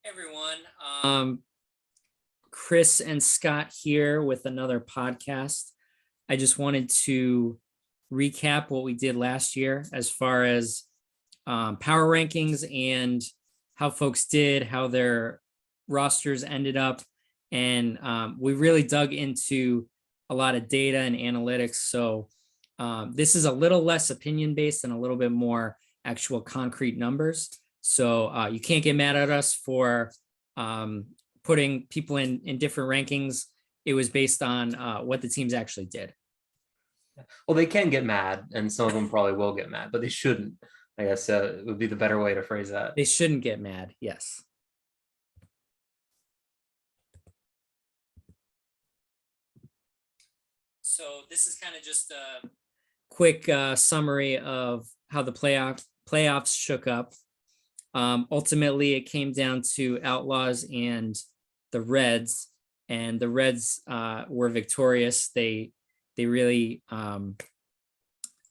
Everyone. Um, Chris and Scott here with another podcast. I just wanted to recap what we did last year as far as power rankings and how folks did, how their rosters ended up. And we really dug into a lot of data and analytics. So this is a little less opinion based and a little bit more actual concrete numbers. So you can't get mad at us for um, putting people in different rankings. It was based on what the teams actually did. Well, they can get mad, and some of them probably will get mad, but they shouldn't. I guess it would be the better way to phrase that. They shouldn't get mad. Yes. So this is kind of just a quick summary of how the playoffs shook up. Ultimately, it came down to Outlaws and the Reds, and the Reds were victorious. They really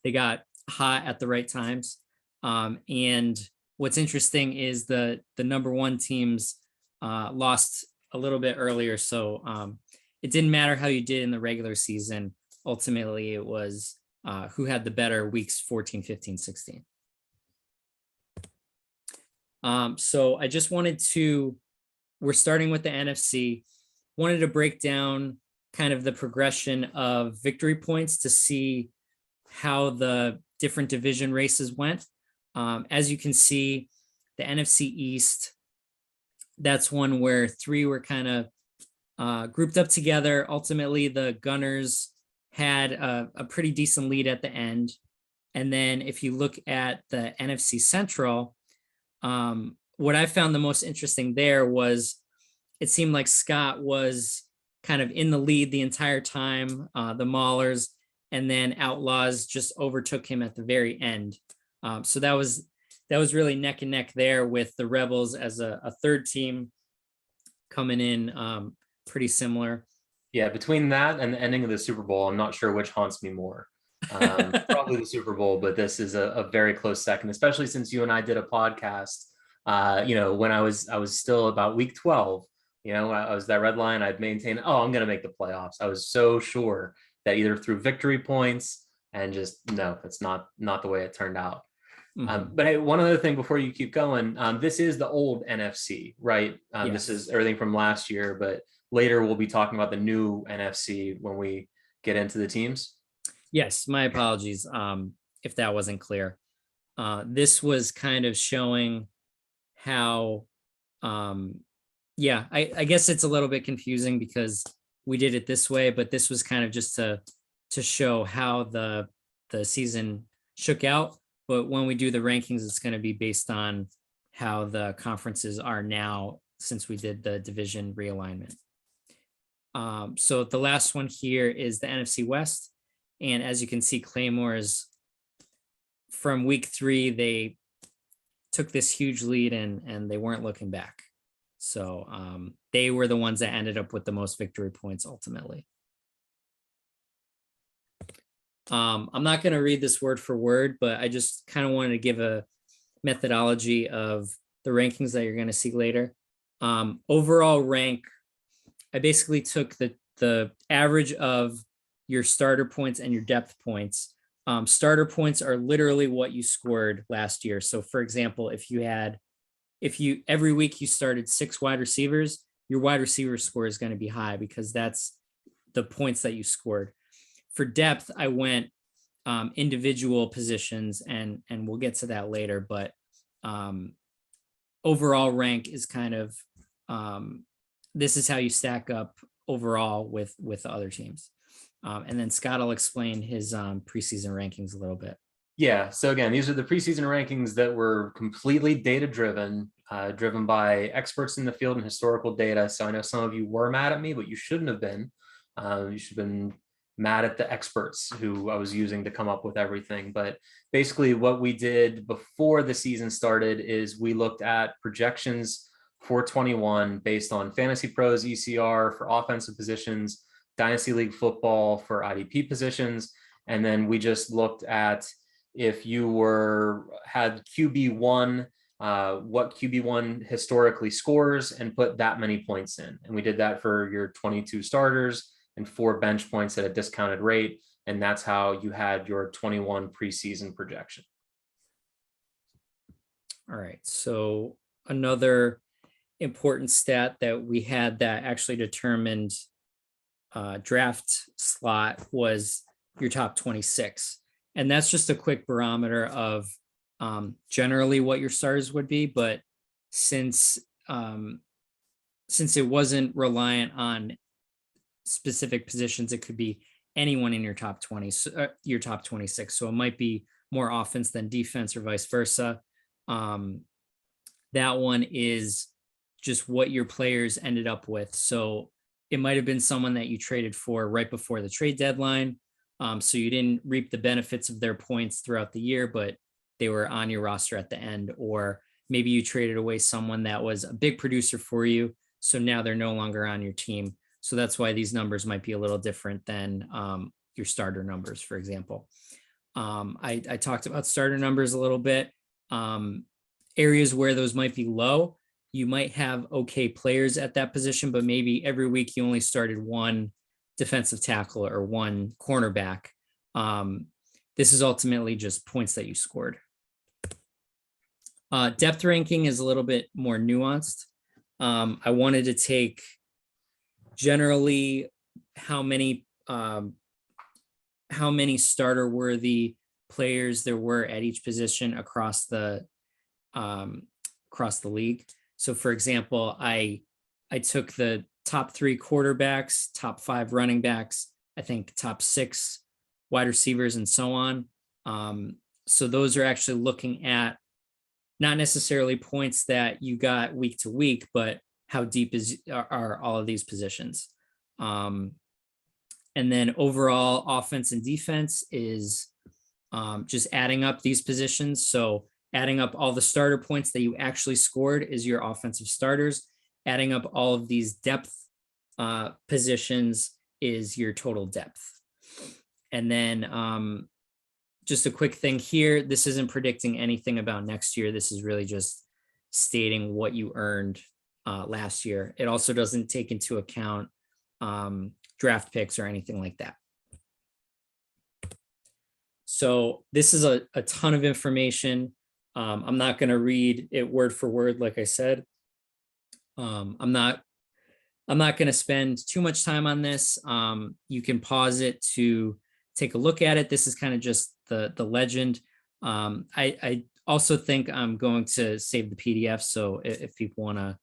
they got hot at the right times. And what's interesting is the number one teams lost a little bit earlier, so it didn't matter how you did in the regular season. Ultimately, it was who had the better weeks 14, 15, 16. So I just wanted to, we're starting with the NFC, wanted to break down kind of the progression of victory points to see how the different division races went. As you can see, the NFC East, that's one where three were kind of grouped up together. Ultimately, the Gunners had a pretty decent lead at the end. And then if you look at the NFC Central, what I found the most interesting there was it seemed like Scott was kind of in the lead the entire time, the Maulers, and then Outlaws just overtook him at the very end. So that was really neck and neck there, with the Rebels as a third team coming in pretty similar. Yeah, between that and the ending of the Super Bowl, I'm not sure which haunts me more. Probably the Super Bowl, but this is a very close second, especially since you and I did a podcast. When I was still about week 12. I was that red line. I'd maintain, oh, I'm going to make the playoffs. I was so sure that either through victory points and just no, that's not the way it turned out. But hey, one other thing before you keep going, this is the old NFC, right? Yes. This is everything from last year, but later we'll be talking about the new NFC when we get into the teams. Yes, my apologies if that wasn't clear. This was kind of showing how, I guess it's a little bit confusing because we did it this way, but this was kind of just to show how the season shook out. But when we do the rankings, it's going to be based on how the conferences are now since we did the division realignment. So the last one here is the NFC West. And as you can see, Claymore's from week 3, they took this huge lead and they weren't looking back. So they were the ones that ended up with the most victory points ultimately. I'm not going to read this word for word, but I just kind of wanted to give a methodology of the rankings that you're going to see later. Overall rank, I basically took the average of your starter points and your depth points. Starter points are literally what you scored last year. So for example, if you every week you started 6 wide receivers, your wide receiver score is going to be high because that's the points that you scored. For depth, I went individual positions, and we'll get to that later, but overall rank is kind of this is how you stack up overall with the other teams. And then Scott will explain his preseason rankings a little bit. Yeah. So again, these are the preseason rankings that were completely data driven, driven by experts in the field and historical data. So I know some of you were mad at me, but you shouldn't have been. You should have been mad at the experts who I was using to come up with everything. But basically what we did before the season started is we looked at projections for 21 based on Fantasy Pros ECR for offensive positions, Dynasty League football for IDP positions. And then we just looked at if you had QB1 what QB1 historically scores and put that many points in. And we did that for your 22 starters and 4 bench points at a discounted rate. And that's how you had your 21 preseason projection. All right. So another important stat that we had that actually determined draft slot was your top 26. And that's just a quick barometer of generally what your starters would be. But since it wasn't reliant on specific positions, it could be anyone in your top 20, your top 26. So it might be more offense than defense or vice versa. That one is just what your players ended up with. So it might have been someone that you traded for right before the trade deadline. So you didn't reap the benefits of their points throughout the year, but they were on your roster at the end. Or maybe you traded away someone that was a big producer for you, so now they're no longer on your team. So that's why these numbers might be a little different than your starter numbers, for example. I talked about starter numbers a little bit. Areas where those might be low, you might have okay players at that position, but maybe every week you only started one defensive tackle or one cornerback. This is ultimately just points that you scored. Depth ranking is a little bit more nuanced. I wanted to take generally how many starter worthy players there were at each position across the league. So for example, I took the top 3 quarterbacks, top 5 running backs, I think top 6 wide receivers, and so on. So those are actually looking at not necessarily points that you got week to week, but how deep are all of these positions. And then overall offense and defense is just adding up these positions. So adding up all the starter points that you actually scored is your offensive starters. Adding up all of these depth positions is your total depth. And then just a quick thing here, this isn't predicting anything about next year. This is really just stating what you earned last year. It also doesn't take into account draft picks or anything like that. So this is a ton of information. I'm not going to read it word for word, like I said. I'm not going to spend too much time on this. You can pause it to take a look at it. This is kind of just the legend. I also think I'm going to save the PDF. So if people want to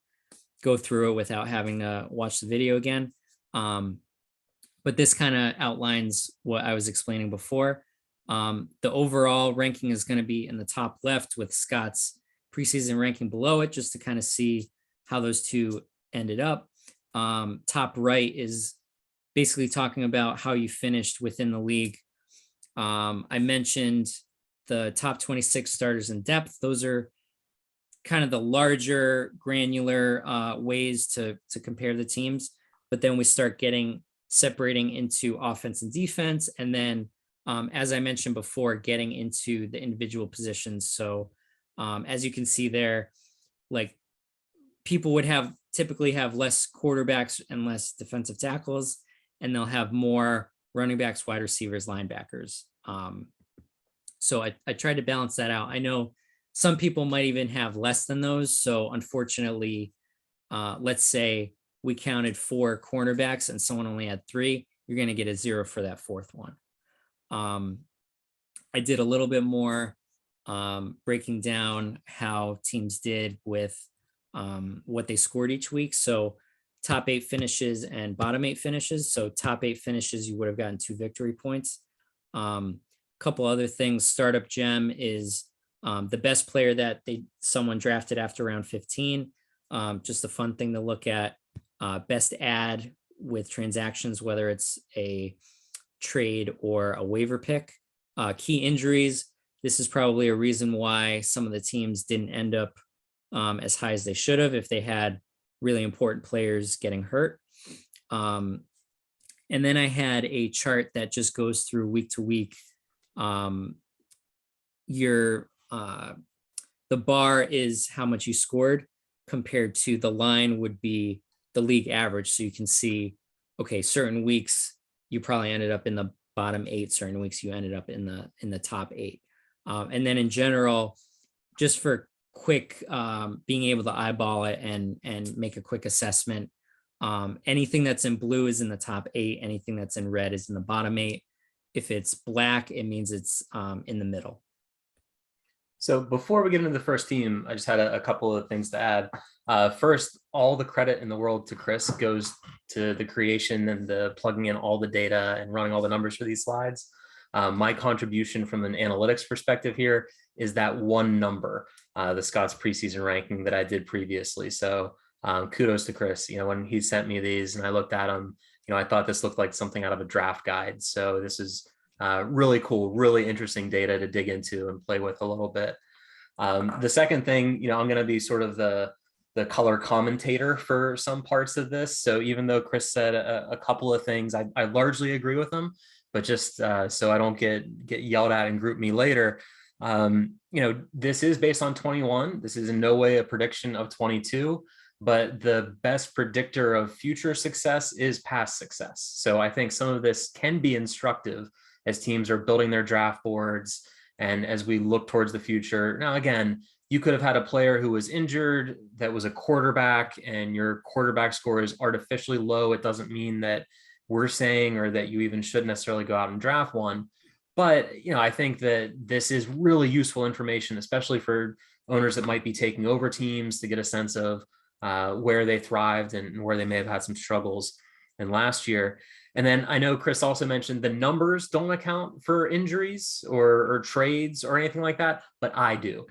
go through it without having to watch the video again. But this kind of outlines what I was explaining before. The overall ranking is going to be in the top left with Scott's preseason ranking below it, just to kind of see how those two ended up. Top right is basically talking about how you finished within the league. I mentioned the top 26 starters in depth. Those are kind of the larger granular ways to compare the teams. But then we start separating into offense and defense. And then, as I mentioned before, getting into the individual positions. So as you can see there, like people would typically have less quarterbacks and less defensive tackles, and they'll have more running backs, wide receivers, linebackers. So I tried to balance that out. I know some people might even have less than those. So unfortunately, let's say we counted 4 cornerbacks and someone only had 3, you're going to get a 0 for that 4th one. I did a little bit more breaking down how teams did with what they scored each week. So top 8 finishes and bottom 8 finishes. So top 8 finishes, you would have gotten 2 victory points. Couple other things. Startup gem is the best player that someone drafted after round 15. Just a fun thing to look at. Best add with transactions, whether it's a trade or a waiver pick. Key injuries. This is probably a reason why some of the teams didn't end up as high as they should have if they had really important players getting hurt. And then I had a chart that just goes through week to week your the bar is how much you scored compared to the line would be the league average. So you can see, okay, certain weeks you probably ended up in the bottom 8, certain weeks you ended up in the top 8. And then in general, just for quick being able to eyeball it and make a quick assessment, anything that's in blue is in the top 8, anything that's in red is in the bottom 8. If it's black, it means it's in the middle. So before we get into the first team, I just had a couple of things to add. First, all the credit in the world to Chris goes to the creation and the plugging in all the data and running all the numbers for these slides. My contribution from an analytics perspective here is that one number, the Scott's preseason ranking that I did previously. So kudos to Chris. When he sent me these and I looked at them, I thought this looked like something out of a draft guide. So this is really cool, really interesting data to dig into and play with a little bit. The second thing, I'm going to be sort of the color commentator for some parts of this. So even though Chris said a couple of things, I largely agree with them, but just so I don't get yelled at and group me later, this is based on 21. This is in no way a prediction of 22, but the best predictor of future success is past success. So I think some of this can be instructive as teams are building their draft boards and as we look towards the future. Now, again, you could have had a player who was injured that was a quarterback and your quarterback score is artificially low. It doesn't mean that we're saying or that you even should necessarily go out and draft one. But, I think that this is really useful information, especially for owners that might be taking over teams to get a sense of where they thrived and where they may have had some struggles in last year. And then I know Chris also mentioned the numbers don't account for injuries or trades or anything like that, but I do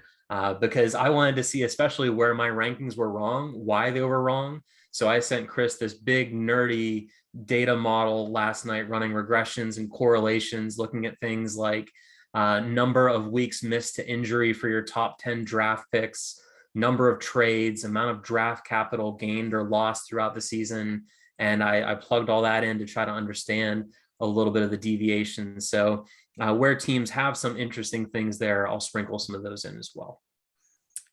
because I wanted to see especially where my rankings were wrong, why they were wrong. So I sent Chris this big nerdy data model last night running regressions and correlations, looking at things like number of weeks missed to injury for your top 10 draft picks, number of trades, amount of draft capital gained or lost throughout the season. And I plugged all that in to try to understand a little bit of the deviation. So where teams have some interesting things there, I'll sprinkle some of those in as well.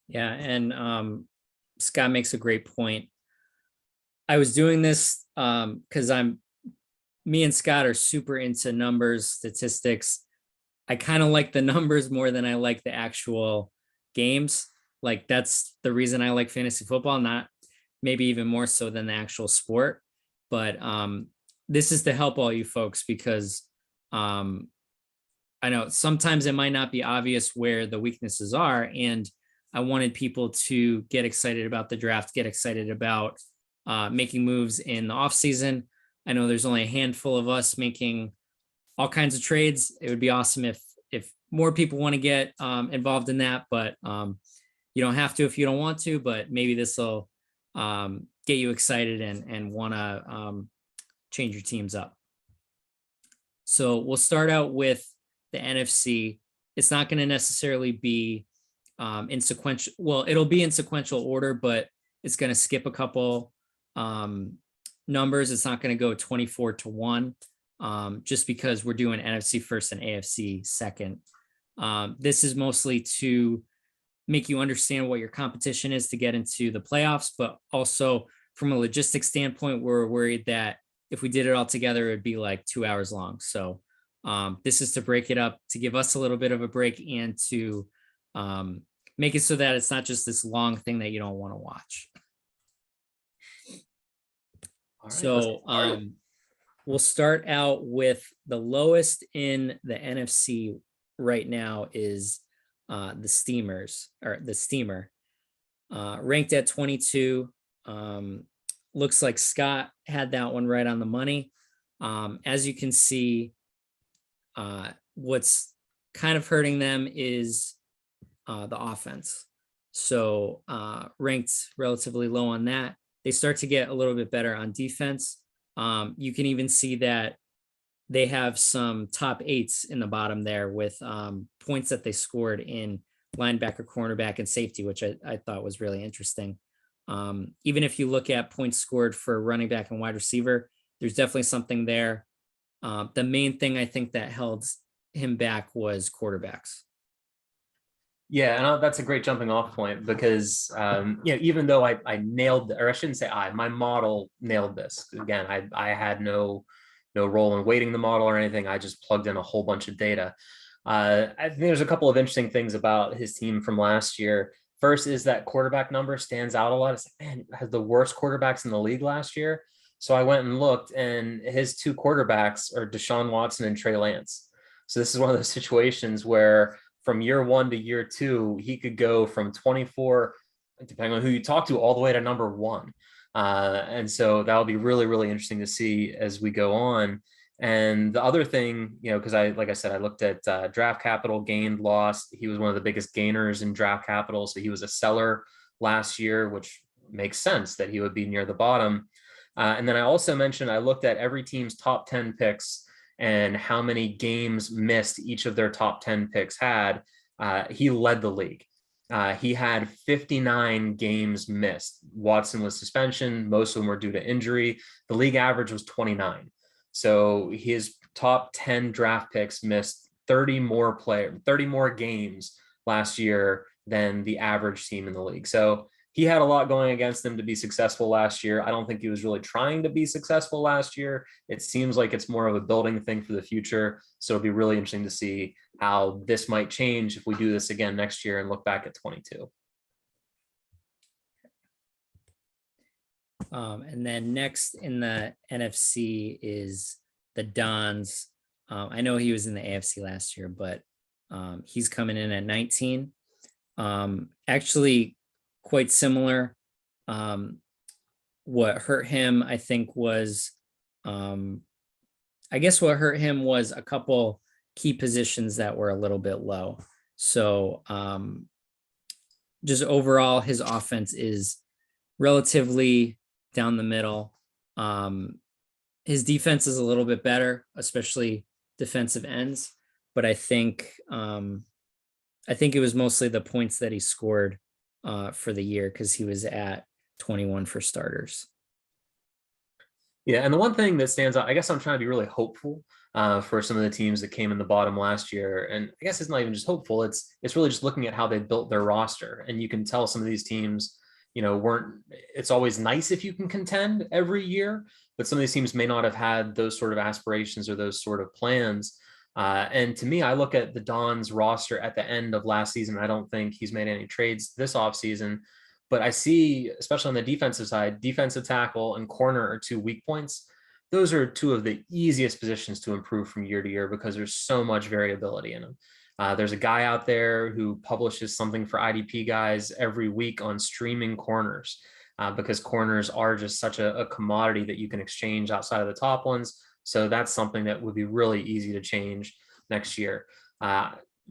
Yeah, and Scott makes a great point. I was doing this because me and Scott are super into numbers, statistics. I kind of like the numbers more than I like the actual games. Like that's the reason I like fantasy football, not maybe even more so than the actual sport. But this is to help all you folks because I know sometimes it might not be obvious where the weaknesses are. And I wanted people to get excited about the draft, get excited about making moves in the off season. I know there's only a handful of us making all kinds of trades. It would be awesome if more people want to get involved in that, but you don't have to if you don't want to, but maybe this will get you excited and want to change your teams up. So we'll start out with the NFC. It's not going to necessarily be in sequential. Well, it'll be in sequential order, but it's going to skip a couple numbers. It's not going to go 24-1 just because we're doing NFC first and AFC second. This is mostly to make you understand what your competition is to get into the playoffs, but also from a logistics standpoint, we're worried that if we did it all together, it'd be like 2 hours long. So this is to break it up, to give us a little bit of a break and to make it so that it's not just this long thing that you don't want to watch. Right, so we'll start out with the lowest in the NFC right now is the Steamer, ranked at 22. Looks like Scott had that one right on the money. As you can see, what's kind of hurting them is the offense. So ranked relatively low on that. They start to get a little bit better on defense. You can even see that they have some top 8s in the bottom there with points that they scored in linebacker, cornerback, and safety, which I thought was really interesting. Even if you look at points scored for running back and wide receiver, there's definitely something there. The main thing I think that held him back was quarterbacks. Yeah, and that's a great jumping off point because even though I nailed, or I shouldn't say my model nailed this. Again, I had no role in weighting the model or anything. I just plugged in a whole bunch of data. I think there's a couple of interesting things about his team from last year. First is that quarterback number stands out a lot. It's like, man, has the worst quarterbacks in the league last year. So I went and looked, and his two quarterbacks are Deshaun Watson and Trey Lance. So this is one of those situations where from year one to year two, he could go from 24, depending on who you talk to, all the way to number one. And so that'll be really, really interesting to see as we go on. And the other thing, because like I said, I looked at draft capital, gained, lost. He was one of the biggest gainers in draft capital. So he was a seller last year, which makes sense that he would be near the bottom. And then I also mentioned I looked at every team's top 10 picks and how many games missed each of their top 10 picks had. He led the league. He had 59 games missed. Watson was suspension. Most of them were due to injury. The league average was 29. So his top 10 draft picks missed 30 more games last year than the average team in the league. So he had a lot going against him to be successful last year. I don't think he was really trying to be successful last year. It seems like it's more of a building thing for the future. So it'll be really interesting to see how this might change if we do this again next year and look back at 22. And then next in the NFC is the Dons. I know he was in the AFC last year, but he's coming in at 19. Actually, quite similar. What hurt him, I think, was what hurt him was a couple key positions that were a little bit low. So just overall, his offense is relatively down the middle. His defense is a little bit better, especially defensive ends. But I think it was mostly the points that he scored for the year, because he was at 21 for starters. Yeah, and the one thing that stands out, I guess I'm trying to be really hopeful for some of the teams that came in the bottom last year. And I guess it's not even just hopeful, it's really just looking at how they built their roster. And you can tell some of these teams, it's always nice if you can contend every year, but some of these teams may not have had those sort of aspirations or those sort of plans. And to me, I look at the Dons roster at the end of last season. I don't think he's made any trades this offseason, but I see, especially on the defensive side, defensive tackle and corner are two weak points. Those are two of the easiest positions to improve from year to year because there's so much variability in them. There's a guy out there who publishes something for IDP guys every week on streaming corners because corners are just such a commodity that you can exchange outside of the top ones. So that's something that would be really easy to change next year.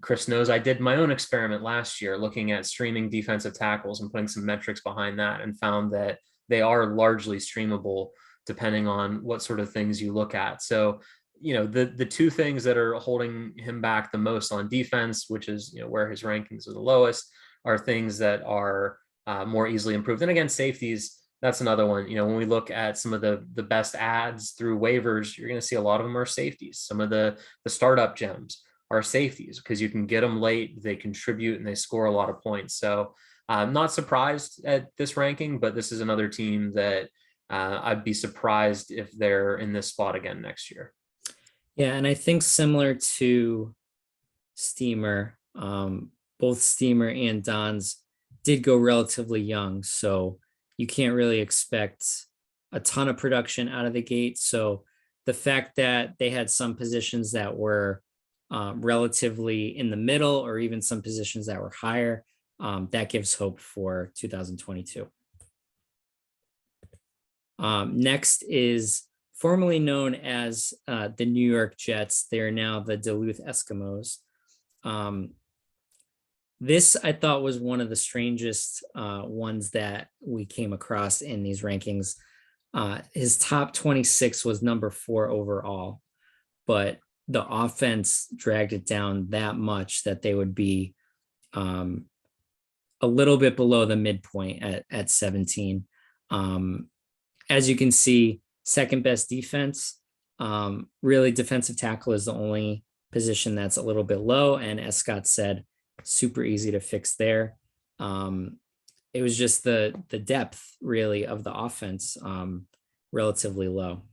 Chris knows I did my own experiment last year looking at streaming defensive tackles and putting some metrics behind that, and found that they are largely streamable depending on what sort of things you look at. So, the two things that are holding him back the most on defense, which is, where his rankings are the lowest, are things that are more easily improved. And again, safeties, that's another one. When we look at some of the best ads through waivers, you're going to see a lot of them are safeties. Some of the startup gems are safeties because you can get them late, they contribute, and they score a lot of points. So I'm not surprised at this ranking, but this is another team that I'd be surprised if they're in this spot again next year. Yeah, and I think similar to Steamer, both Steamer and Dons did go relatively young, so you can't really expect a ton of production out of the gate. So the fact that they had some positions that were relatively in the middle, or even some positions that were higher, that gives hope for 2022. Next is formerly known as the New York Jets. They are now the Duluth Eskimos. This I thought was one of the strangest ones that we came across in these rankings. His top 26 was number 4 overall, but the offense dragged it down that much that they would be a little bit below the midpoint at 17. As you can see, second best defense. Really, defensive tackle is the only position that's a little bit low. And as Scott said, super easy to fix there. It was just the depth really of the offense, relatively low.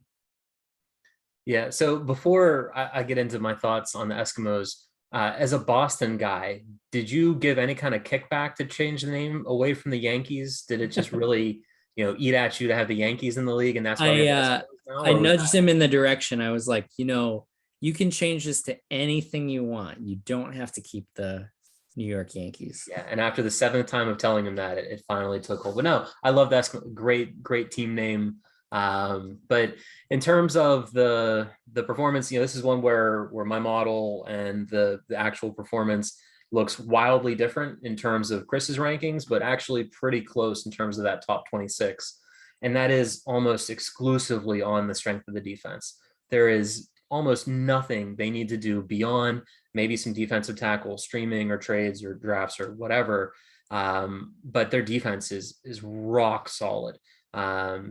Yeah. So before I get into my thoughts on the Eskimos, as a Boston guy, did you give any kind of kickback to change the name away from the Yankees? Did it just really, eat at you to have the Yankees in the league, and that's why we I have the uh Eskimos now? I Or was nudged him in the direction. I was like, you can change this to anything you want. You don't have to keep the New York Yankees. Yeah, and after the seventh time of telling him that, it finally took hold. But no, I love that great team name. But in terms of the performance, this is one where my model and the actual performance looks wildly different in terms of Chris's rankings, but actually pretty close in terms of that top 26. And that is almost exclusively on the strength of the defense. There is almost nothing they need to do beyond maybe some defensive tackle streaming or trades or drafts or whatever. But their defense is rock solid,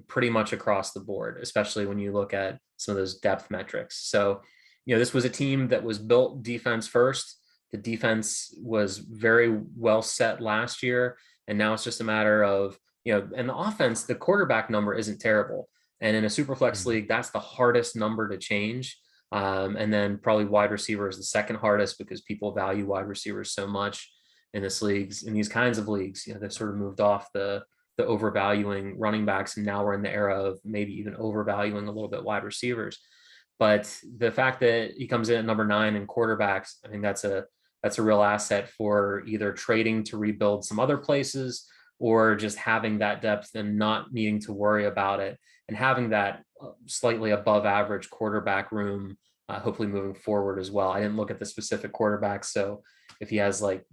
pretty much across the board, especially when you look at some of those depth metrics. So, this was a team that was built defense first. The defense was very well set last year, and now it's just a matter of, and the offense, the quarterback number isn't terrible. And in a super flex league, that's the hardest number to change. And then probably wide receiver is the second hardest because people value wide receivers so much in these kinds of leagues. They've sort of moved off the overvaluing running backs, and now we're in the era of maybe even overvaluing a little bit wide receivers. But the fact that he comes in at number 9 in quarterbacks, I think that's a real asset for either trading to rebuild some other places or just having that depth and not needing to worry about it, and having that slightly above average quarterback room, hopefully moving forward as well. I didn't look at the specific quarterbacks, so if he has like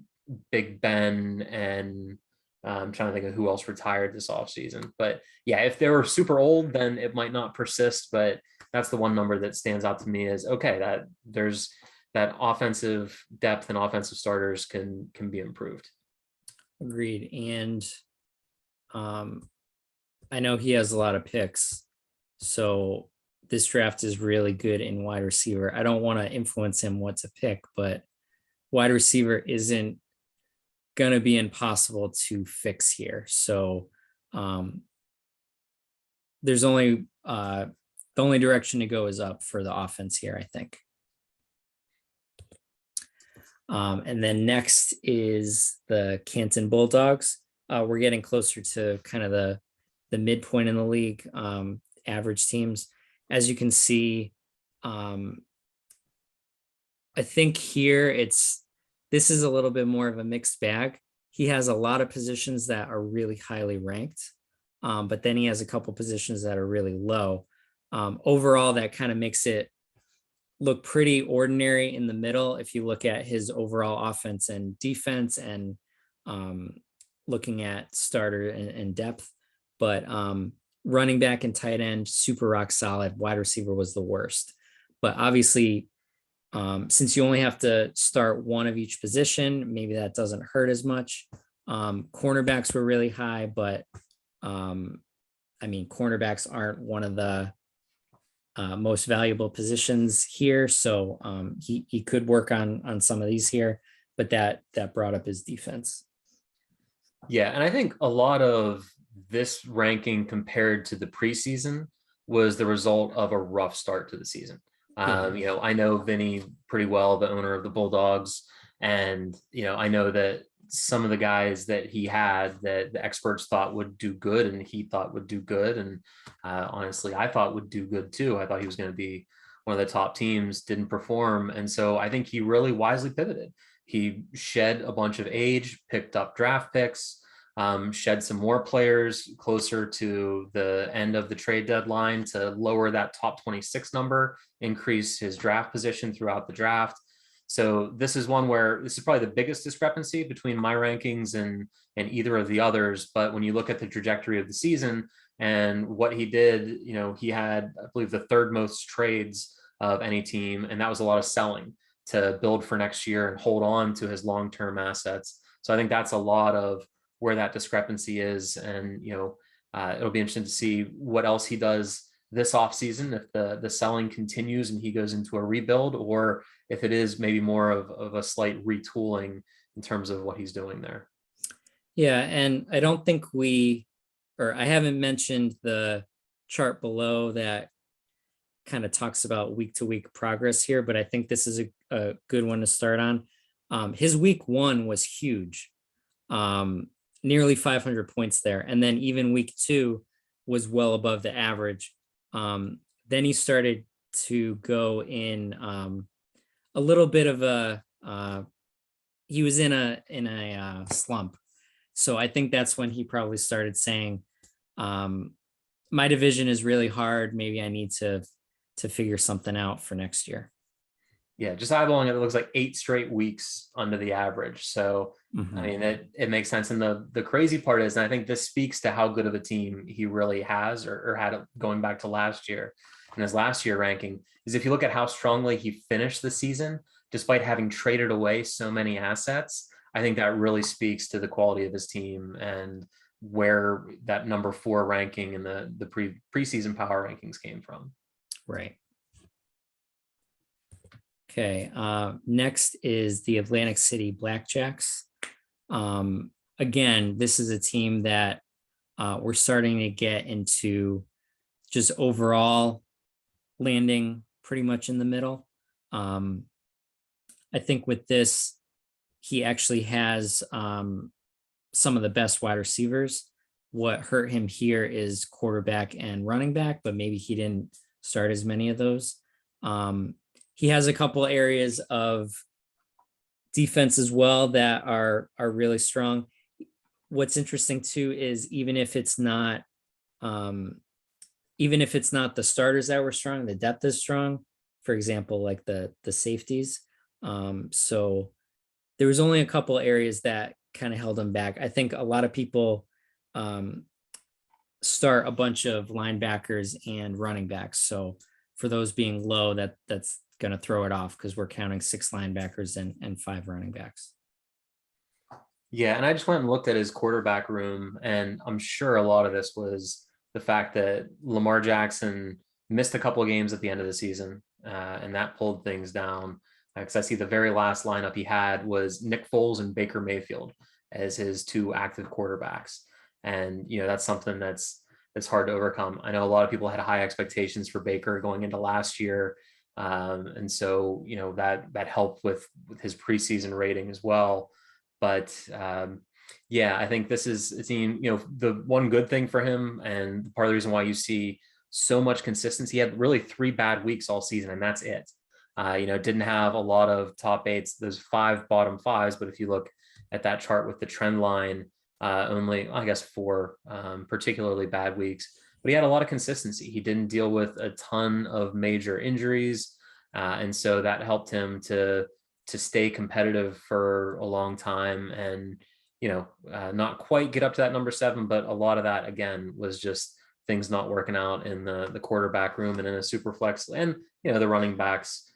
Big Ben and I'm trying to think of who else retired this offseason. But yeah, if they were super old, then it might not persist. But that's the one number that stands out to me as okay, that there's that offensive depth and offensive starters can be improved. Agreed. And I know he has a lot of picks, so this draft is really good in wide receiver. I don't want to influence him what to pick, but wide receiver isn't going to be impossible to fix here. So there's only the only direction to go is up for the offense here, I think. And then next is the Canton Bulldogs. We're getting closer to kind of the midpoint in the league, average teams. As you can see, I think here this is a little bit more of a mixed bag. He has a lot of positions that are really highly ranked, but then he has a couple positions that are really low. Overall, that kind of makes it look pretty ordinary in the middle if you look at his overall offense and defense and looking at starter and depth. But running back and tight end, super rock solid. Wide receiver was the worst. But obviously, since you only have to start one of each position, maybe that doesn't hurt as much. Cornerbacks were really high, but cornerbacks aren't one of the most valuable positions here. So he could work on some of these here, but that brought up his defense. Yeah, and I think a lot of this ranking compared to the preseason was the result of a rough start to the season. I know Vinny pretty well, the owner of the Bulldogs, and I know that some of the guys that he had that the experts thought would do good and he thought would do good, and honestly I thought would do good too. I thought he was going to be one of the top teams, didn't perform, and so I think he really wisely pivoted. He shed a bunch of age, picked up draft picks, shed some more players closer to the end of the trade deadline to lower that top 26 number, increase his draft position throughout the draft. So this is one where this is probably the biggest discrepancy between my rankings and either of the others. But when you look at the trajectory of the season and what he did, he had, I believe, the third most trades of any team, and that was a lot of selling to build for next year and hold on to his long-term assets. So I think that's a lot of where that discrepancy is. And, it'll be interesting to see what else he does this offseason, if the selling continues and he goes into a rebuild, or if it is maybe more of a slight retooling in terms of what he's doing there. Yeah, and I don't think I haven't mentioned the chart below that kind of talks about week to week progress here, but I think this is a good one to start on. His week 1 was huge, nearly 500 points there. And then even week 2 was well above the average. Then he started to go in a little bit of he was in a slump. So I think that's when he probably started saying, my division is really hard. Maybe I need to figure something out for next year. Yeah, just eyeballing it, it looks like 8 straight weeks under the average. So, Mhm. I mean, it makes sense. And the crazy part is, and I think this speaks to how good of a team he really has or had it going back to last year and his last year ranking, is if you look at how strongly he finished the season, despite having traded away so many assets, I think that really speaks to the quality of his team and where that number 4 ranking in the preseason power rankings came from. Right. Okay. Next is the Atlantic City Blackjacks. Again, this is a team that we're starting to get into just overall landing pretty much in the middle. I think with this, he actually has some of the best wide receivers. What hurt him here is quarterback and running back, but maybe he didn't start as many of those. He has a couple areas of defense as well that are really strong. What's interesting too is even if it's not the starters that were strong, the depth is strong. For example, like the safeties. So there was only a couple areas that kind of held him back. I think a lot of people start a bunch of linebackers and running backs. So for those being low, that's going to throw it off because we're counting 6 linebackers and 5 running backs. Yeah, and I just went and looked at his quarterback room, and I'm sure a lot of this was the fact that Lamar Jackson missed a couple of games at the end of the season, and that pulled things down. Because I see the very last lineup he had was Nick Foles and Baker Mayfield as his 2 active quarterbacks, and that's something that's hard to overcome. I know a lot of people had high expectations for Baker going into last year, and so that helped with his preseason rating as well. But yeah, I think this is a team. The one good thing for him, and part of the reason why you see so much consistency, he had really 3 bad weeks all season, and that's it. Didn't have a lot of top 8s. There's 5 bottom 5s, but if you look at that chart with the trend line, only I guess 4 particularly bad weeks. But he had a lot of consistency. He didn't deal with a ton of major injuries, and so that helped him to stay competitive for a long time, and not quite get up to that number 7, but a lot of that again was just things not working out in the quarterback room and in a super flex, and the running backs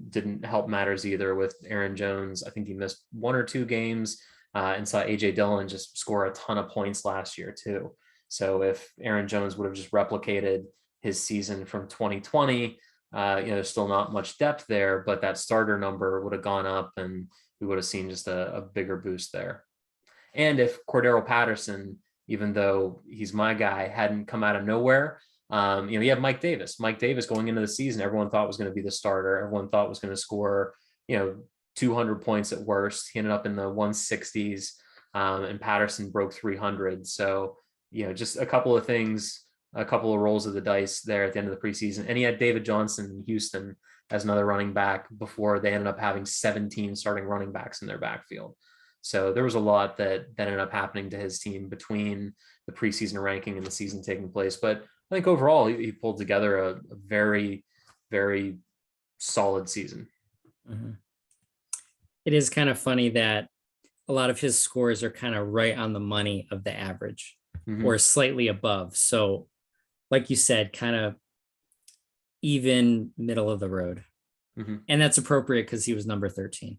didn't help matters either with Aaron Jones. I think he missed 1 or 2 games, and saw AJ Dillon just score a ton of points last year too. So if Aaron Jones would have just replicated his season from 2020, there's still not much depth there, but that starter number would have gone up and we would have seen just a bigger boost there. And if Cordero Patterson, even though he's my guy, hadn't come out of nowhere, you have Mike Davis. Mike Davis going into the season, everyone thought was going to be the starter. Everyone thought was going to score, 200 points at worst. He ended up in the 160s, and Patterson broke 300. So, just a couple of things, a couple of rolls of the dice there at the end of the preseason. And he had David Johnson in Houston as another running back before they ended up having 17 starting running backs in their backfield. So there was a lot that ended up happening to his team between the preseason ranking and the season taking place. But I think overall he pulled together a very, very solid season. Mm-hmm. It is kind of funny that a lot of his scores are kind of right on the money of the average, mm-hmm. or slightly above. So like you said, kind of even middle of the road. Mm-hmm. And that's appropriate because he was number 13.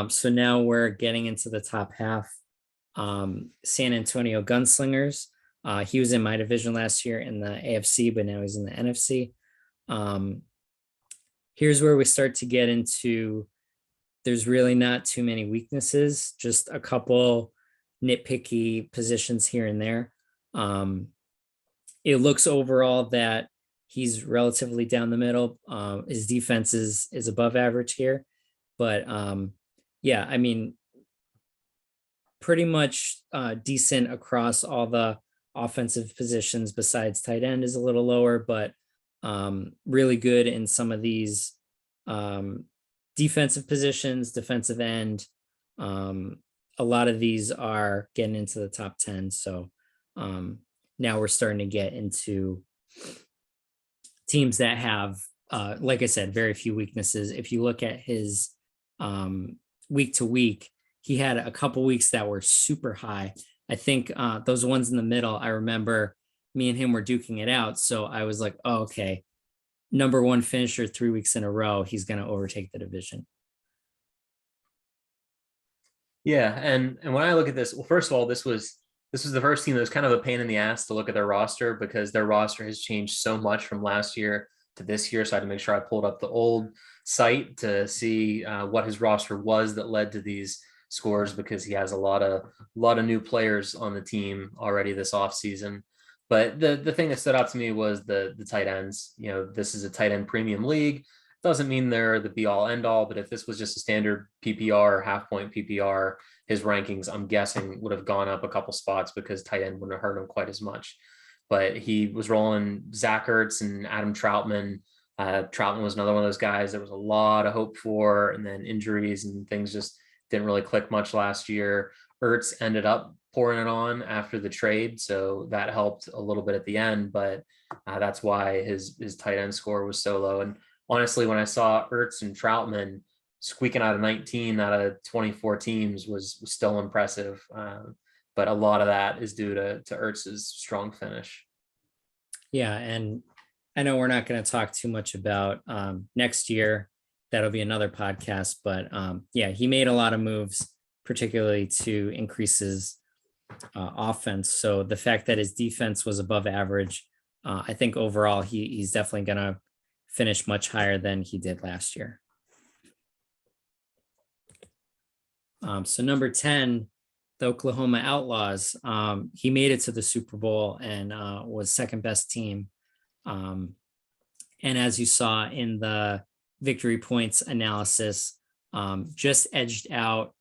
So now we're getting into the top half. San Antonio Gunslingers. He was in my division last year in the AFC, but now he's in the NFC. Here's where we start to get into there's really not too many weaknesses, just a couple nitpicky positions here and there. It looks overall that he's relatively down the middle. His defense is above average here, but yeah, I mean, pretty much decent across all the offensive positions besides tight end is a little lower, but really good in some of these defensive positions, defensive end. A lot of these are getting into the top 10. So now we're starting to get into teams that have, like I said, very few weaknesses. If you look at his week to week, he had a couple weeks that were super high. I think those ones in the middle, I remember me and him were duking it out. So I was like, oh, okay, number one finisher 3 weeks in a row, he's going to overtake the division. Yeah, and when I look at this, well, first of all, this was the first team that was kind of a pain in the ass to look at their roster, because their roster has changed so much from last year to this year. So I had to make sure I pulled up the old site to see what his roster was that led to these scores, because he has a lot of new players on the team already this offseason. But the thing that stood out to me was the tight ends. You know, this is a tight end premium league. Doesn't mean they're the be all end all, but if this was just a standard PPR, half point PPR, his rankings, I'm guessing, would have gone up a couple spots, because tight end wouldn't have hurt him quite as much. But he was rolling Zach Ertz and Adam Troutman. Troutman was another one of those guys there was a lot of hope for, and then injuries and things just didn't really click much last year. Ertz ended up pouring it on after the trade, so that helped a little bit at the end, but that's why his tight end score was so low. And honestly, when I saw Ertz and Troutman squeaking out of 19 out of 24 teams was still impressive. But a lot of that is due to Ertz's strong finish. Yeah, and I know we're not going to talk too much about next year. That'll be another podcast, but yeah, he made a lot of moves, particularly to increase his offense. So the fact that his defense was above average, I think overall he's definitely going to finish much higher than he did last year. So number 10, the Oklahoma Outlaws. He made it to the Super Bowl and was second best team. And as you saw in the victory points analysis, just edged out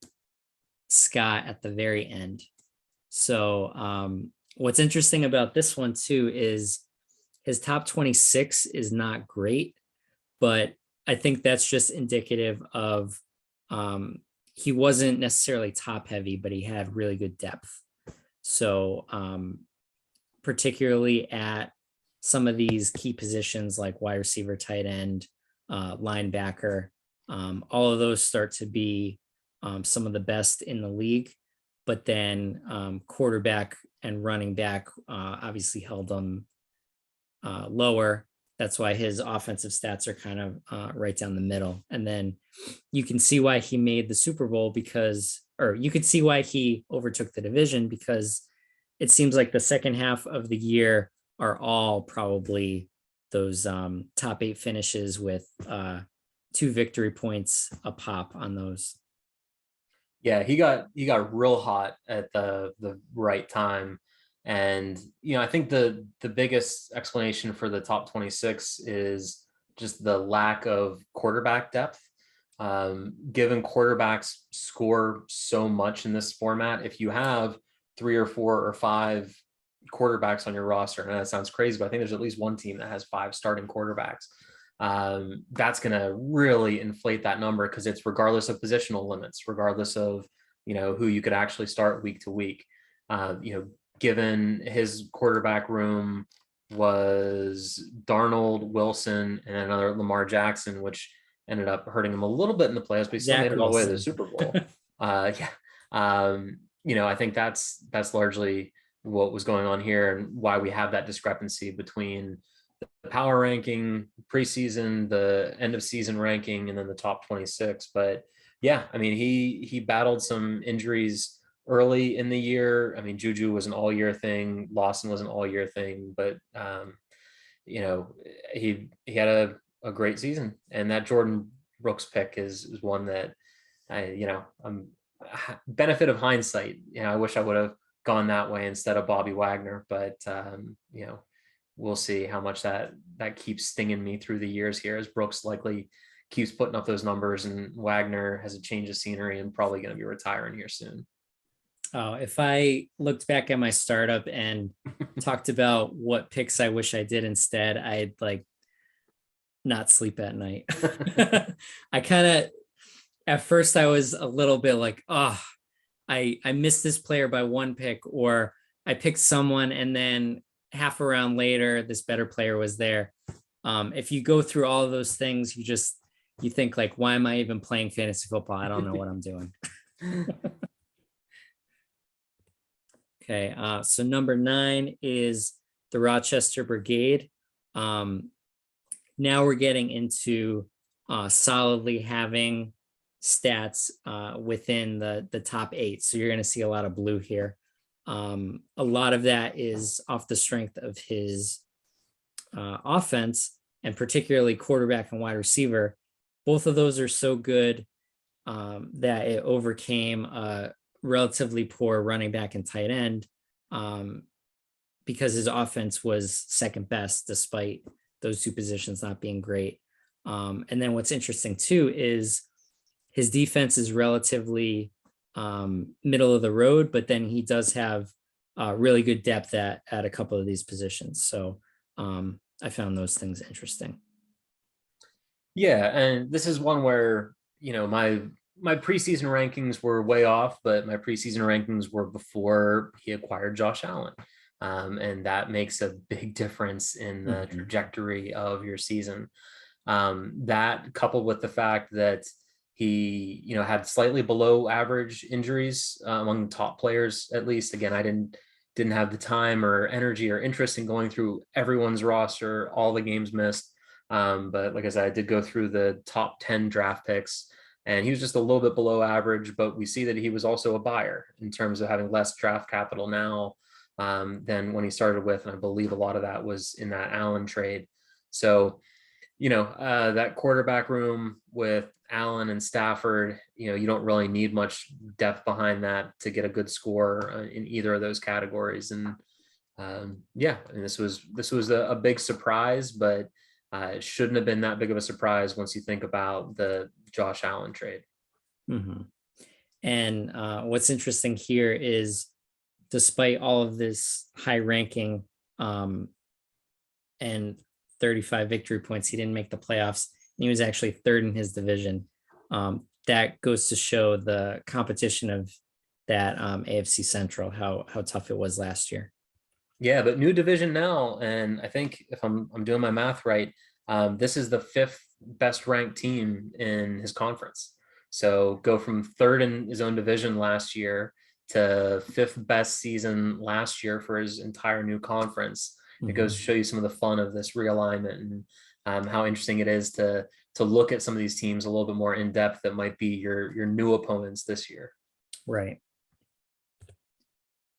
Scott at the very end. So what's interesting about this one too is his top 26 is not great, but I think that's just indicative of he wasn't necessarily top heavy, but he had really good depth. So particularly at some of these key positions like wide receiver, tight end, linebacker, all of those start to be some of the best in the league. But then quarterback and running back obviously held them lower. That's why his offensive stats are kind of right down the middle. And then you can see why he made the Super Bowl or you could see why he overtook the division, because it seems like the second half of the year are all probably those top 8 finishes with 2 victory points a pop on those. Yeah, he got real hot at the right time. And I think the biggest explanation for the top 26 is just the lack of quarterback depth. Given quarterbacks score so much in this format, if you have 3 or 4 or 5 quarterbacks on your roster, and that sounds crazy, but I think there's at least one team that has 5 starting quarterbacks. That's going to really inflate that number, because it's regardless of positional limits, regardless of who you could actually start week to week. Given his quarterback room was Darnold, Wilson, and another Lamar Jackson, which ended up hurting him a little bit in the playoffs, but he still made it all the way to the Super Bowl. I think that's largely what was going on here, and why we have that discrepancy between the power ranking preseason, the end of season ranking, and then the top 26. But yeah, I mean, he battled some injuries early in the year. I mean, Juju was an all year thing. Lawson was an all year thing, but he had a great season. And that Jordan Brooks pick is one that benefit of hindsight. I wish I would have gone that way instead of Bobby Wagner, but we'll see how much that keeps stinging me through the years here, as Brooks likely keeps putting up those numbers and Wagner has a change of scenery and probably going to be retiring here soon. Oh, if I looked back at my startup and talked about what picks I wish I did instead, I'd like not sleep at night. I kind of, at first I was a little bit like, oh, I missed this player by one pick, or I picked someone and then half a round later, this better player was there. If you go through all of those things, you think like, why am I even playing fantasy football? I don't know what I'm doing. Okay, so number 9 is the Rochester Brigade. Now we're getting into solidly having stats within the top 8. So you're going to see a lot of blue here. A lot of that is off the strength of his offense, and particularly quarterback and wide receiver. Both of those are so good that it overcame a relatively poor running back and tight end, because his offense was second best despite those two positions not being great. And then what's interesting too is his defense is relatively middle of the road, but then he does have really good depth at a couple of these positions. So I found those things interesting. Yeah, and this is one where my preseason rankings were way off, but my preseason rankings were before he acquired Josh Allen. And that makes a big difference in the trajectory of your season. That coupled with the fact that he, had slightly below average injuries among the top players, at least. Again, I didn't have the time or energy or interest in going through everyone's roster, all the games missed. But like I said, I did go through the top 10 draft picks, and he was just a little bit below average, but we see that he was also a buyer in terms of having less draft capital now than when he started with. And I believe a lot of that was in that Allen trade. So, that quarterback room with Allen and Stafford, you don't really need much depth behind that to get a good score in either of those categories. And this was a big surprise, but it shouldn't have been that big of a surprise once you think about the Josh Allen trade. Mm-hmm. And what's interesting here is, despite all of this high ranking and 35 victory points, he didn't make the playoffs. And he was actually third in his division. That goes to show the competition of that AFC Central, how tough it was last year. Yeah, but new division now, and I think if I'm doing my math right, this is the 5th best ranked team in his conference. So go from third in his own division last year to 5th best season last year for his entire new conference. It goes to show you some of the fun of this realignment and how interesting it is to look at some of these teams a little bit more in depth that might be your new opponents this year. Right.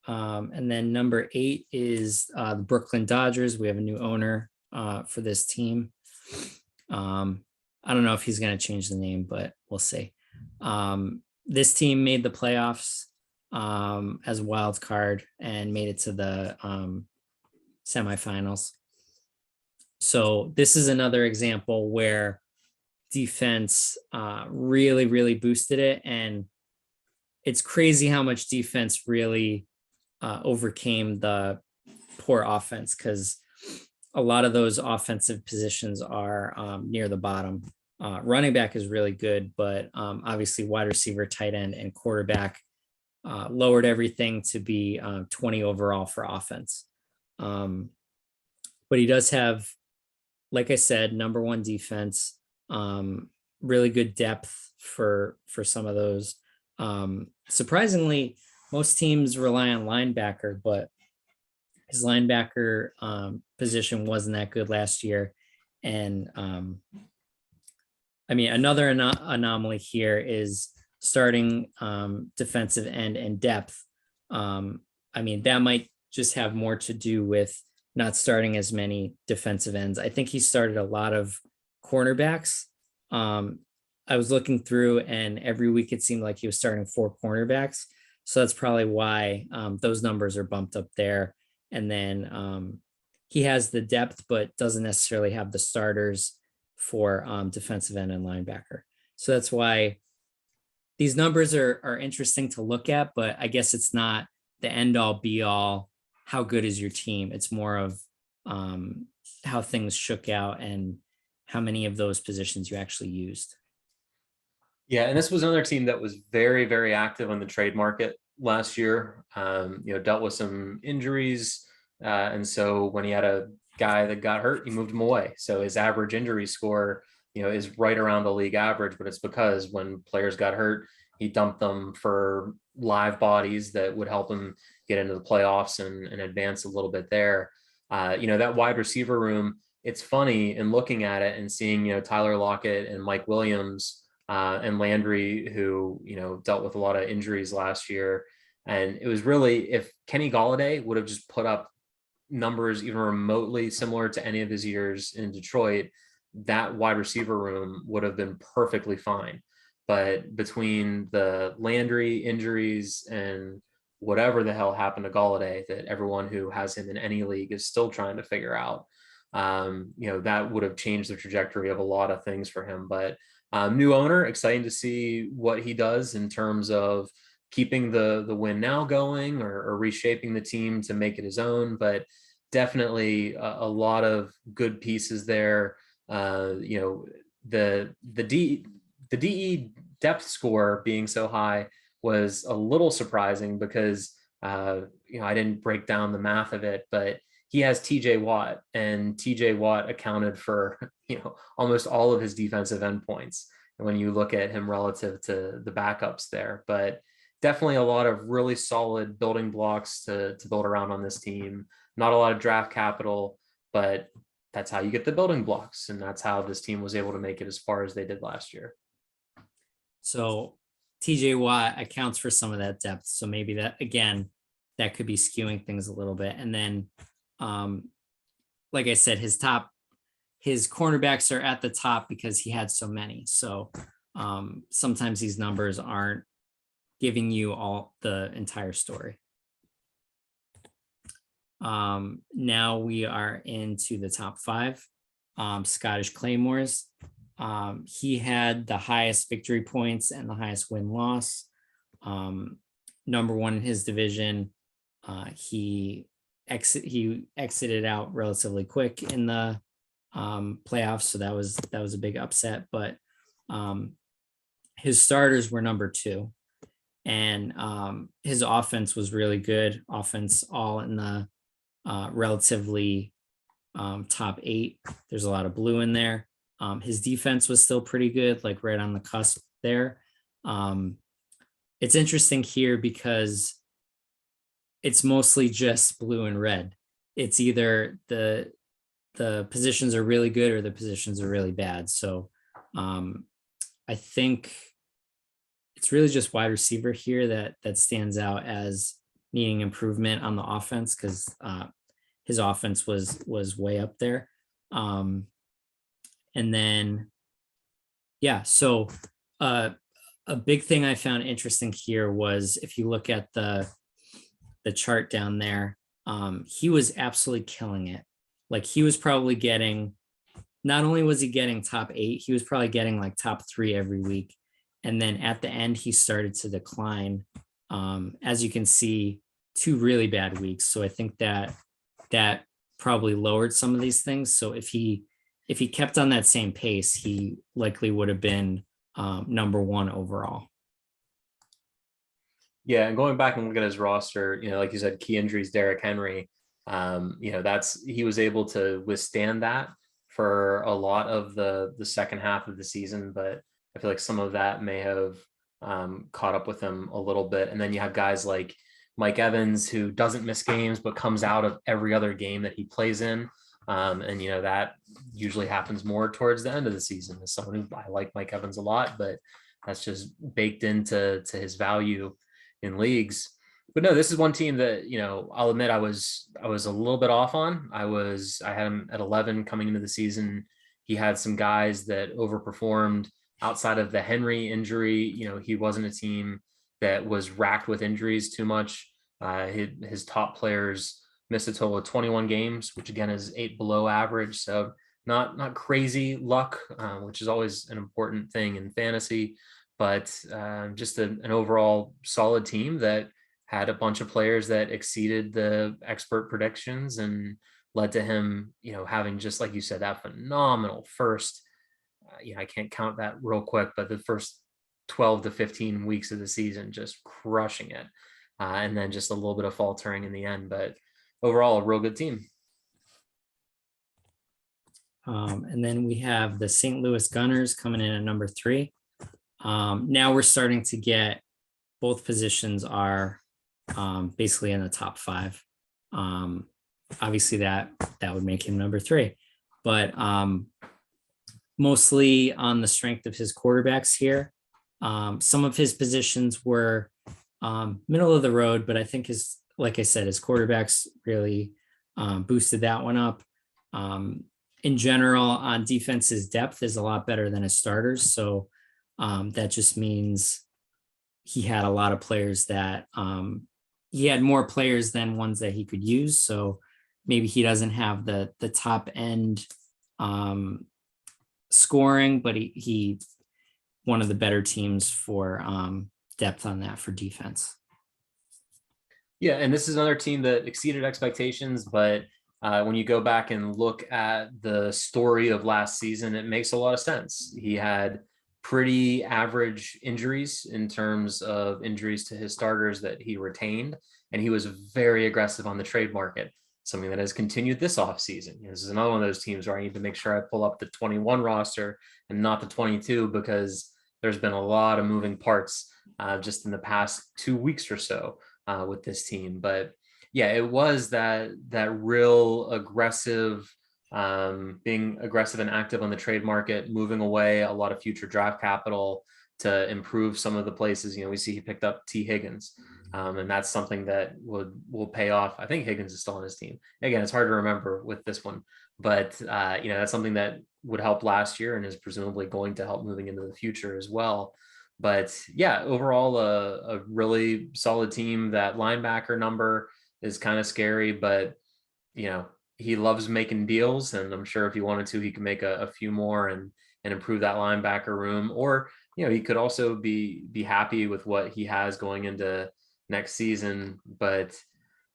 And then number 8 is the Brooklyn Dodgers. We have a new owner for this team. I don't know if he's going to change the name, but we'll see. This team made the playoffs as a wild card and made it to the semifinals. So this is another example where defense really, really boosted it. And it's crazy how much defense really overcame the poor offense, because a lot of those offensive positions are near the bottom. Running back is really good, but obviously wide receiver, tight end, and quarterback lowered everything to be 20 overall for offense. But he does have, like I said, number 1 defense, really good depth for some of those. Surprisingly, most teams rely on linebacker, but his linebacker position wasn't that good last year. And another anomaly here is starting defensive end and depth. That might just have more to do with not starting as many defensive ends. I think he started a lot of cornerbacks. I was looking through, and every week it seemed like he was starting 4 cornerbacks. So that's probably why those numbers are bumped up there. And then he has the depth, but doesn't necessarily have the starters for defensive end and linebacker. So that's why these numbers are interesting to look at, but I guess it's not the end all be all. How good is your team? It's more of how things shook out and how many of those positions you actually used. Yeah, and this was another team that was very, very active on the trade market last year. Dealt with some injuries, and so when he had a guy that got hurt, he moved him away. So his average injury score, is right around the league average. But it's because when players got hurt, he dumped them for live bodies that would help him get into the playoffs and advance a little bit there. That wide receiver room. It's funny in looking at it and seeing, Tyler Lockett and Mike Williams and Landry, who, dealt with a lot of injuries last year. And it was really, if Kenny Golladay would have just put up numbers even remotely similar to any of his years in Detroit, that wide receiver room would have been perfectly fine. But between the Landry injuries and whatever the hell happened to Golladay that everyone who has him in any league is still trying to figure out, that would have changed the trajectory of a lot of things for him. But new owner, exciting to see what he does in terms of keeping the win now going or reshaping the team to make it his own. But definitely a lot of good pieces there. The DE depth score being so high was a little surprising because I didn't break down the math of it, but he has TJ Watt, and TJ Watt accounted for almost all of his defensive endpoints. And when you look at him relative to the backups there, but definitely a lot of really solid building blocks to build around on this team. Not a lot of draft capital, but that's how you get the building blocks, and that's how this team was able to make it as far as they did last year. So TJ Watt accounts for some of that depth. So maybe that, again, that could be skewing things a little bit. And then, like I said, his cornerbacks are at the top because he had so many. So sometimes these numbers aren't giving you all the entire story. Now we are into the top 5. Scottish Claymores. He had the highest victory points and the highest win-loss. Number 1 in his division. He exited out relatively quick in the playoffs, so that was a big upset. But his starters were number 2, and his offense was really good. Offense all in the relatively top 8. There's a lot of blue in there. His defense was still pretty good, like right on the cusp there. It's interesting here because it's mostly just blue and red. It's either the positions are really good or the positions are really bad. So I think it's really just wide receiver here that stands out as needing improvement on the offense, because his offense was way up there. And then, so a big thing I found interesting here was if you look at the chart down there, he was absolutely killing it. Like he was probably getting, not only was he getting top 8, he was probably getting like top 3 every week. And then at the end, he started to decline. As you can see, 2 really bad weeks. So I think that probably lowered some of these things. So if he kept on that same pace, he likely would have been number 1 overall. Yeah, and going back and look at his roster, like you said, key injuries, Derrick Henry, he was able to withstand that for a lot of the second half of the season, but I feel like some of that may have caught up with him a little bit. And then you have guys like Mike Evans, who doesn't miss games but comes out of every other game that he plays in. And that usually happens more towards the end of the season. As someone who, I like Mike Evans a lot, but that's just baked into his value in leagues. But no, this is one team that, I'll admit I was a little bit off on. I had him at 11 coming into the season. He had some guys that overperformed. outside of the Henry injury, he wasn't a team that was racked with injuries too much. His top players missed a total of 21 games, which again is 8 below average. So not crazy luck, which is always an important thing in fantasy, but just an overall solid team that had a bunch of players that exceeded the expert predictions and led to him, having, just like you said, that phenomenal first, I can't count that real quick, but the first 12 to 15 weeks of the season, just crushing it. And then just a little bit of faltering in the end, but overall a real good team. And then we have the St. Louis Gunners coming in at number 3. Now we're starting to get, both positions are basically in the top 5. Obviously that would make him number 3, but mostly on the strength of his quarterbacks here. Some of his positions were middle of the road, but I think like I said, his quarterbacks really boosted that one up. In general, on defense, his depth is a lot better than his starters. So that just means he had a lot of players that he had more players than ones that he could use. So maybe he doesn't have the top end scoring, but he one of the better teams for depth on that for defense. Yeah, and this is another team that exceeded expectations, but when you go back and look at the story of last season, it makes a lot of sense. He had pretty average injuries in terms of injuries to his starters that he retained, and he was very aggressive on the trade market, something that has continued this offseason. This is another one of those teams where I need to make sure I pull up the 21 roster and not the 22, because there's been a lot of moving parts just in the past 2 weeks or so with this team. But yeah, it was that real aggressive, being aggressive and active on the trade market, moving away a lot of future draft capital to improve some of the places. We see he picked up T. Higgins, and that's something that will pay off. I think Higgins is still on his team. Again, it's hard to remember with this one, but that's something that would help last year and is presumably going to help moving into the future as well. But yeah, overall, a really solid team. That linebacker number is kind of scary, but he loves making deals, and I'm sure if he wanted to, he could make a few more and improve that linebacker room. Or he could also be happy with what he has going into next season. But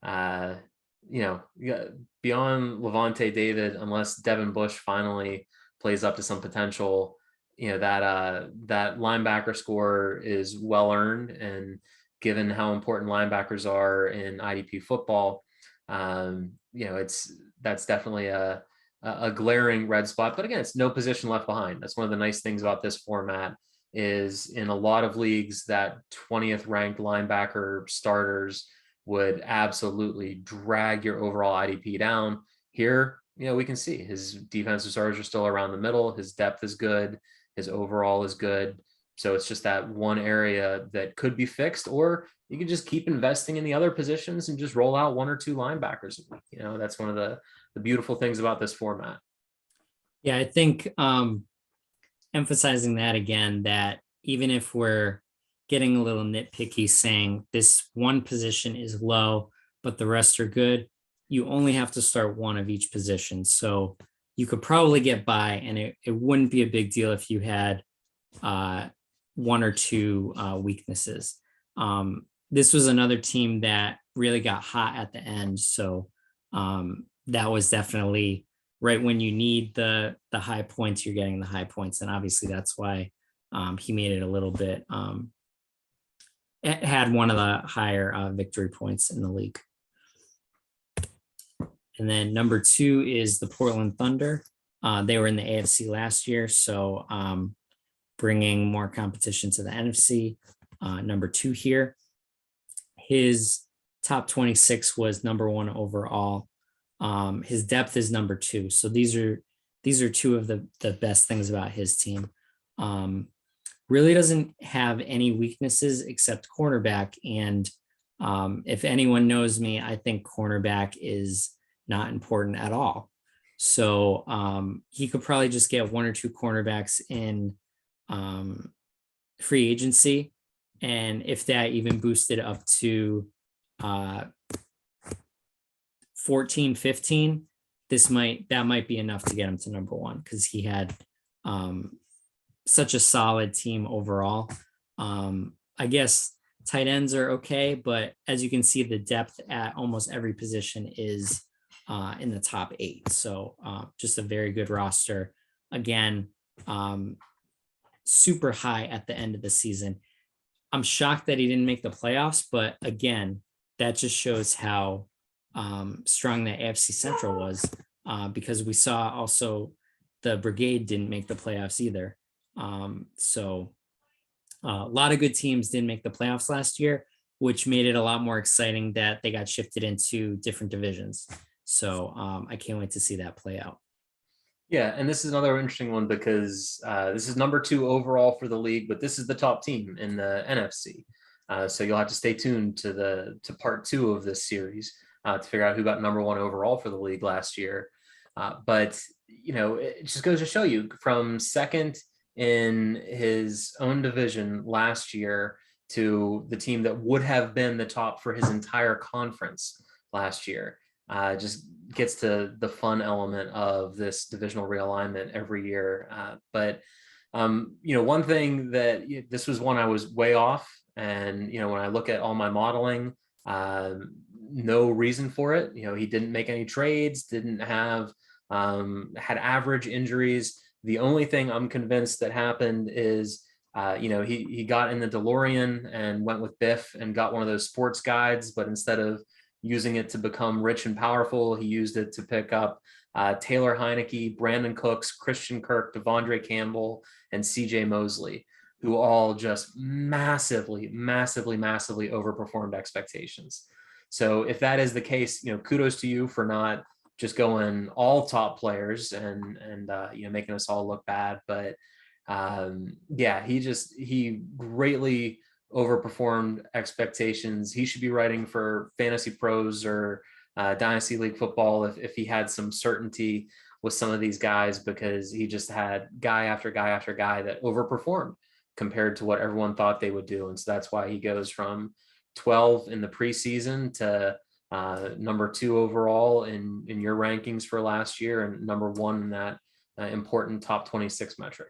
beyond Levante David, unless Devin Bush finally plays up to some potential, that linebacker score is well earned, and given how important linebackers are in IDP football, that's definitely a glaring red spot. But again, it's no position left behind. That's one of the nice things about this format, is in a lot of leagues that 20th ranked linebacker starters would absolutely drag your overall IDP down. Here, we can see his defensive starters are still around the middle. His depth is good. His overall is good. So it's just that one area that could be fixed, or you can just keep investing in the other positions and just roll out 1 or 2 linebackers. That's one of the beautiful things about this format. Yeah, I think emphasizing that again, that even if we're getting a little nitpicky saying this one position is low, but the rest are good, you only have to start one of each position. So you could probably get by, and it wouldn't be a big deal if you had 1 or 2 weaknesses. This was another team that really got hot at the end. So that was definitely right when you need the high points, you're getting the high points. And obviously that's why he made it a little bit, it had one of the higher victory points in the league. And then number 2 is the Portland Thunder. They were in the AFC last year, so bringing more competition to the NFC. Number 2 here. His top 26 was number 1 overall. His depth is number 2. So these are 2 of the best things about his team. Really doesn't have any weaknesses except cornerback. And if anyone knows me, I think cornerback is not important at all. So he could probably just get 1 or 2 cornerbacks in free agency. And if that even boosted up to 14, 15, that might be enough to get him to number one, because he had such a solid team overall. I guess tight ends are okay, but as you can see, the depth at almost every position is in the top 8. So just a very good roster. Again, super high at the end of the season. I'm shocked that he didn't make the playoffs, but again, that just shows how strong the AFC Central was, because we saw also the Brigade didn't make the playoffs either. So a lot of good teams didn't make the playoffs last year, which made it a lot more exciting that they got shifted into different divisions. So I can't wait to see that play out. Yeah, and this is another interesting one because this is number 2 overall for the league, but this is the top team in the NFC. So you'll have to stay tuned to part 2 of this series to figure out who got number 1 overall for the league last year. But it just goes to show you, from second in his own division last year to the team that would have been the top for his entire conference last year. Just gets to the fun element of this divisional realignment every year. But one thing that this was one I was way off. And, when I look at all my modeling, no reason for it. He didn't make any trades, didn't have, had average injuries. The only thing I'm convinced that happened is, he got in the DeLorean and went with Biff and got one of those sports guides, but instead of using it to become rich and powerful, he used it to pick up Taylor Heineke, Brandon Cooks, Christian Kirk, Devondre Campbell, and CJ Mosley, who all just massively, massively, massively overperformed expectations. So if that is the case, kudos to you for not just going all top players and making us all look bad. But he greatly overperformed expectations. He should be writing for Fantasy Pros or Dynasty League football if he had some certainty with some of these guys, because he just had guy after guy after guy that overperformed compared to what everyone thought they would do. And so that's why he goes from 12 in the preseason to number 2 overall in your rankings for last year, and number 1 in that important top 26 metric.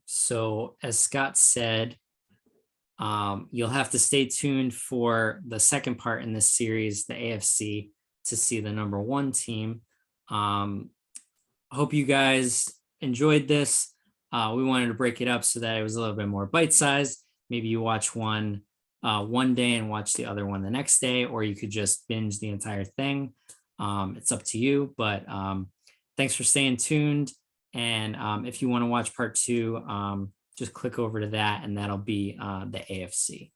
So as Scott said, you'll have to stay tuned for the second part in this series, the AFC, to see the number 1 team. Hope you guys enjoyed this. We wanted to break it up so that it was a little bit more bite-sized. Maybe you watch one day and watch the other one the next day, or you could just binge the entire thing. It's up to you, but thanks for staying tuned. And if you want to watch part 2, just click over to that, and that'll be the AFC.